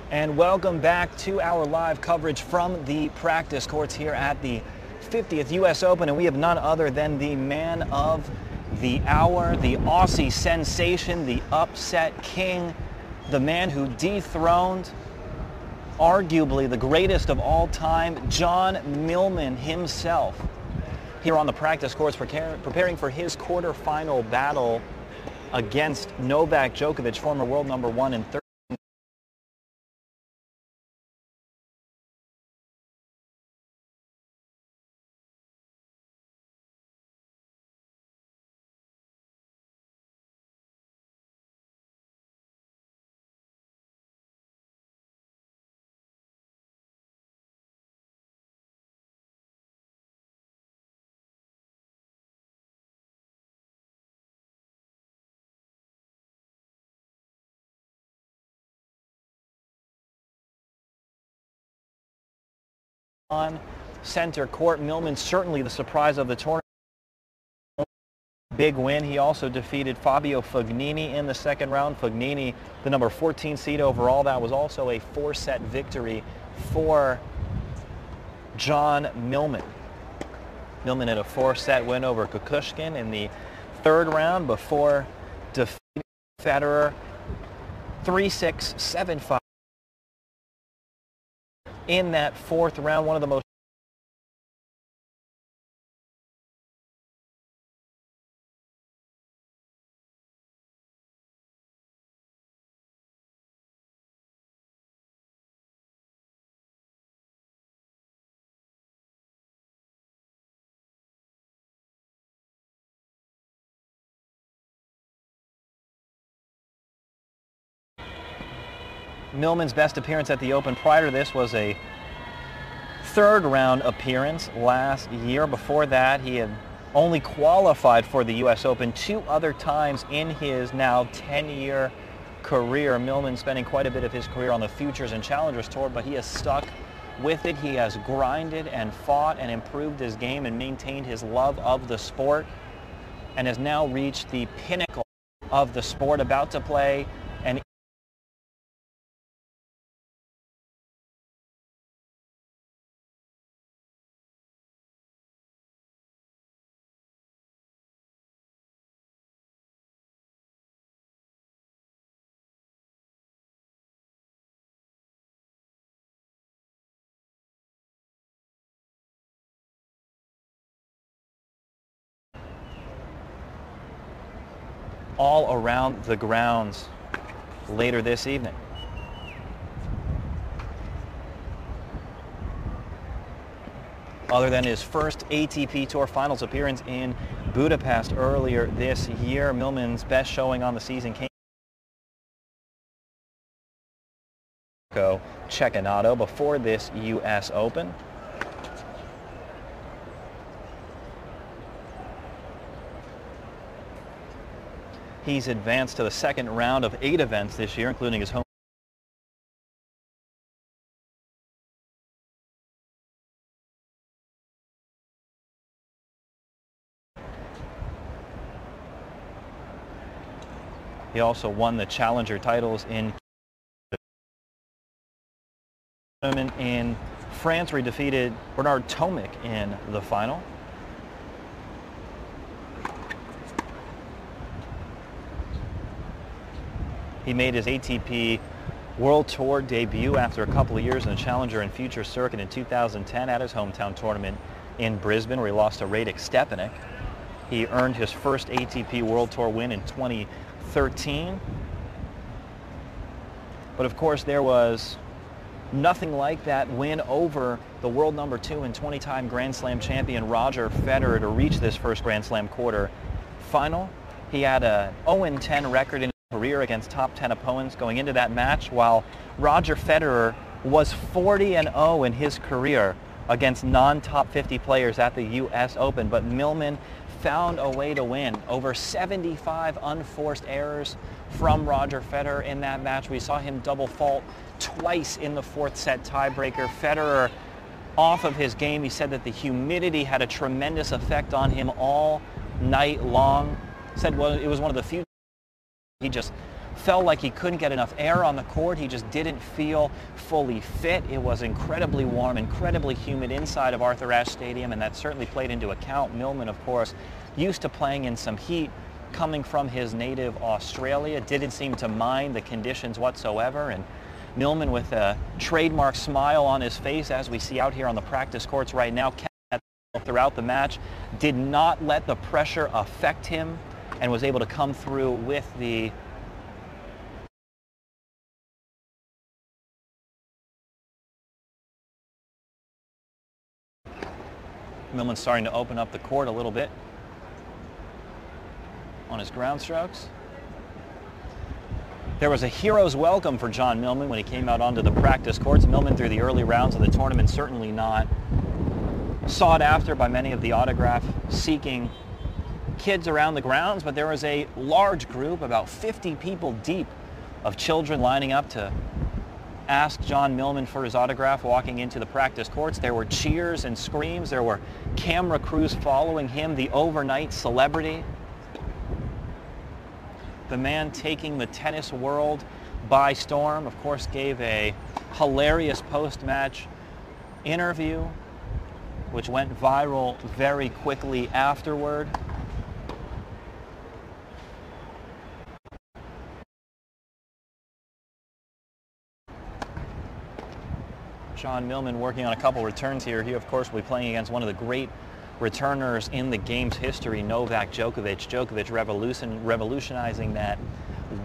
And welcome back to our live coverage from the practice courts here at the 50th U.S. Open. And we have none other than the man of the hour, the Aussie sensation, the upset king, the man who dethroned arguably the greatest of all time, John Millman himself, here on the practice courts preparing for his quarterfinal battle against Novak Djokovic, former world number one and third. On center court, Millman certainly the surprise of the tournament. Big win. He also defeated Fabio Fognini in the second round. Fognini, the number 14 seed overall. That was also a 4-set victory for John Millman. Millman had a 4-set win over Kukushkin in the third round before defeating Federer 3-6, 7-5. In that fourth round, one of the most Millman's best appearance at the Open prior to this was a third round appearance last year. Before that, he had only qualified for the U.S. Open 2 other times in his now 10-year career. Millman spending quite a bit of his career on the Futures and Challengers Tour, but he has stuck with it. He has grinded and fought and improved his game and maintained his love of the sport, and has now reached the pinnacle of the sport, about to play an all around the grounds later this evening. Other than his first ATP Tour Finals appearance in Budapest earlier this year, Millman's best showing on the season came Cecchinato before this U.S. Open. He's advanced to the second round of 8 events this year, including his home. He also won the Challenger titles in France, where he defeated Bernard Tomic in the final. He made his ATP World Tour debut after a couple of years in the Challenger and Future circuit in 2010 at his hometown tournament in Brisbane, where he lost to Radek Stepanek. He earned his first ATP World Tour win in 2013. But of course, there was nothing like that win over the world number 2 and 20-time Grand Slam champion Roger Federer to reach this first Grand Slam quarter final. He had a 0-10 record in career against top 10 opponents going into that match, while Roger Federer was 40-0 in his career against non-top 50 players at the U.S. Open. But Millman found a way to win. Over 75 unforced errors from Roger Federer in that match. We saw him double fault twice in the 4th set tiebreaker. Federer off of his game. He said that the humidity had a tremendous effect on him all night long. Said, well, it was one of the few he just felt like he couldn't get enough air on the court. He just didn't feel fully fit. It was incredibly warm, incredibly humid inside of Arthur Ashe Stadium, and that certainly played into account. Millman, of course, used to playing in some heat, coming from his native Australia, didn't seem to mind the conditions whatsoever. And Millman, with a trademark smile on his face, as we see out here on the practice courts right now, kept throughout the match, did not let the pressure affect him, and was able to come through with the Millman's starting to open up the court a little bit on his ground strokes. There was a hero's welcome for John Millman when he came out onto the practice courts. Millman, through the early rounds of the tournament, certainly not sought after by many of the autograph-seeking kids around the grounds, but there was a large group, about 50 people deep, of children lining up to ask John Millman for his autograph walking into the practice courts. There were cheers and screams. There were camera crews following him, the overnight celebrity. The man taking the tennis world by storm. Of course, gave a hilarious post-match interview, which went viral very quickly afterward. John Millman working on a couple returns here. He, of course, will be playing against one of the great returners in the game's history, Novak Djokovic. Djokovic revolutionizing that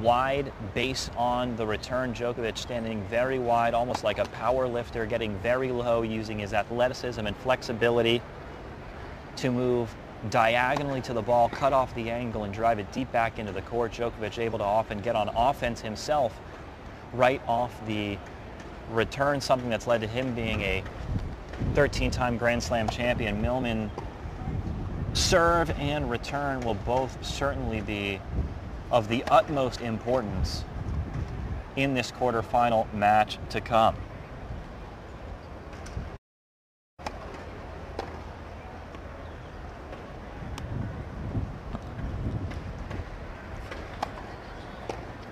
wide base on the return. Djokovic standing very wide, almost like a power lifter, getting very low, using his athleticism and flexibility to move diagonally to the ball, cut off the angle, and drive it deep back into the court. Djokovic able to often get on offense himself right off the return, something that's led to him being a 13-time Grand Slam champion. Millman serve and return will both certainly be of the utmost importance in this quarterfinal match to come.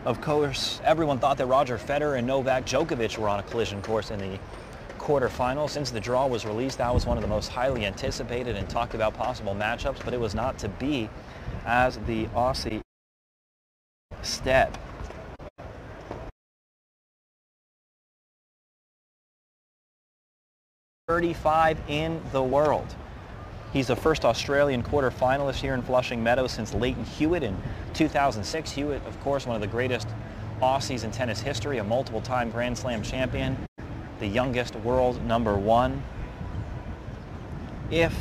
Of course, everyone thought that Roger Federer and Novak Djokovic were on a collision course in the quarterfinals. Since the draw was released, that was one of the most highly anticipated and talked about possible matchups, but it was not to be, as the Aussie instead. #35 in the world. He's the first Australian quarterfinalist here in Flushing Meadows since Leighton Hewitt in 2006. Hewitt, of course, one of the greatest Aussies in tennis history, a multiple-time Grand Slam champion, the youngest world #1. If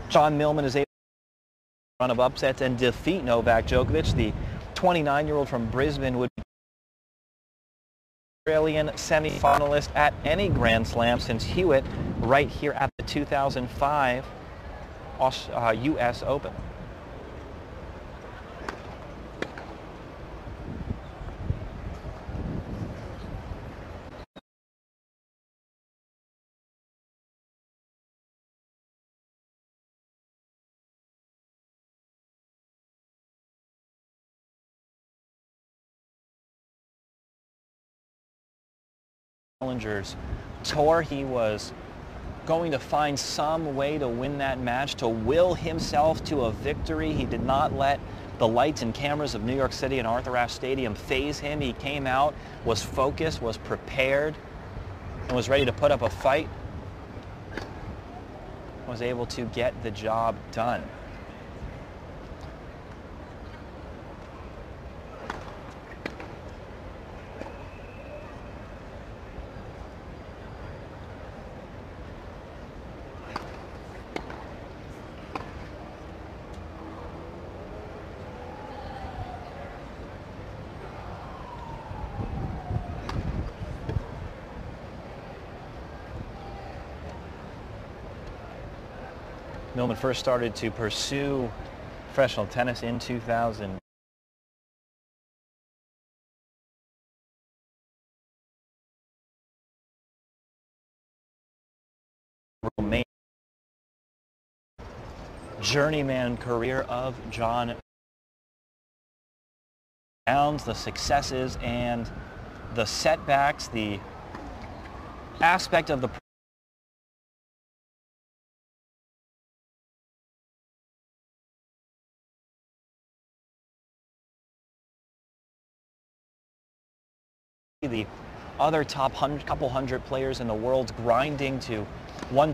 John Millman is able to run of upsets and defeat Novak Djokovic, the 29-year-old from Brisbane would be Australian semi-finalist at any Grand Slam since Hewitt right here at the 2005 U.S. Open. Challengers Tour. He was going to find some way to win that match, to will himself to a victory. He did not let the lights and cameras of New York City and Arthur Ashe Stadium faze him. He came out, was focused, was prepared, and was ready to put up a fight. Was able to get the job done. Millman first started to pursue professional tennis in 2000. Journeyman career of John rounds, the successes and the setbacks, the aspect of the other top couple hundred players in the world grinding to one.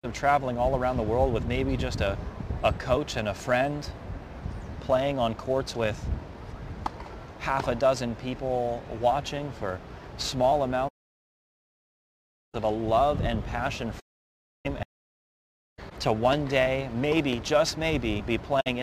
Of traveling all around the world with maybe just a coach and a friend, playing on courts with half a dozen people watching for small amounts of a love and passion for the game, to one day, maybe, just maybe, be playing in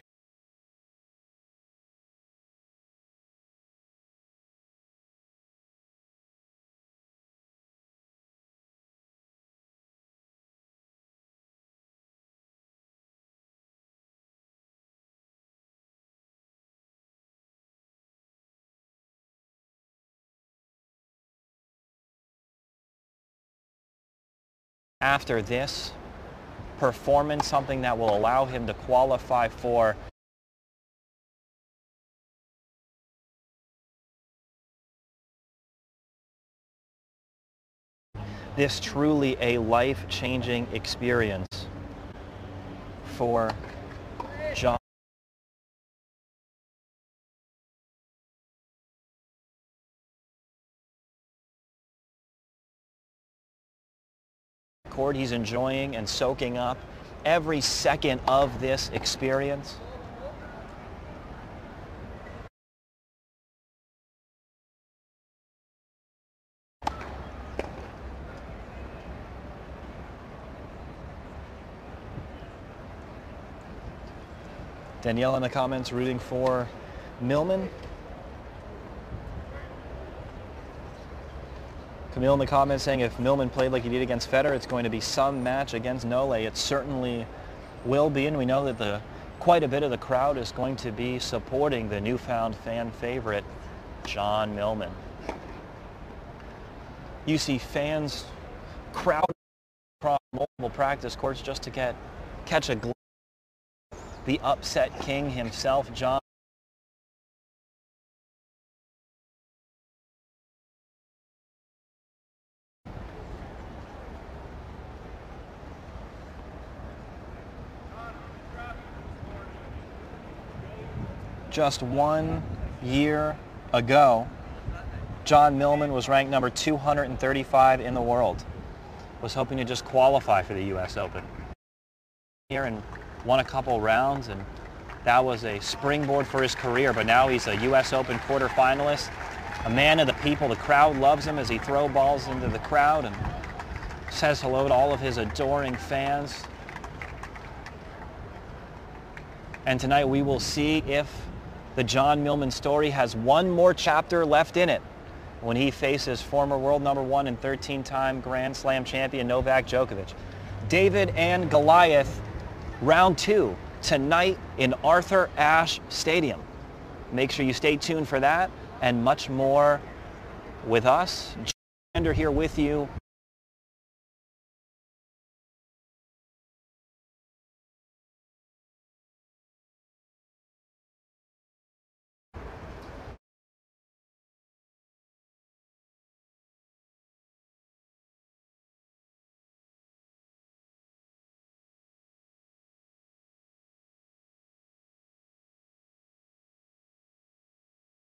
after this performance, something that will allow him to qualify for this truly a life-changing experience for John. He's enjoying and soaking up every second of this experience. Danielle in the comments rooting for Millman. Camille in the comments saying if Millman played like he did against Federer, it's going to be some match against Nole. It certainly will be, and we know that quite a bit of the crowd is going to be supporting the newfound fan favorite, John Millman. You see fans crowding across multiple practice courts just to catch a glimpse of the upset king himself, John. Just 1 year ago, John Millman was ranked number 235 in the world. Was hoping to just qualify for the U.S. Open. Here and won a couple rounds, and that was a springboard for his career, but now he's a U.S. Open quarterfinalist, a man of the people. The crowd loves him as he throws balls into the crowd and says hello to all of his adoring fans. And tonight we will see if the John Millman story has one more chapter left in it when he faces former world number 1 and 13-time Grand Slam champion Novak Djokovic. David and Goliath, round 2, tonight in Arthur Ashe Stadium. Make sure you stay tuned for that and much more with us. Here with you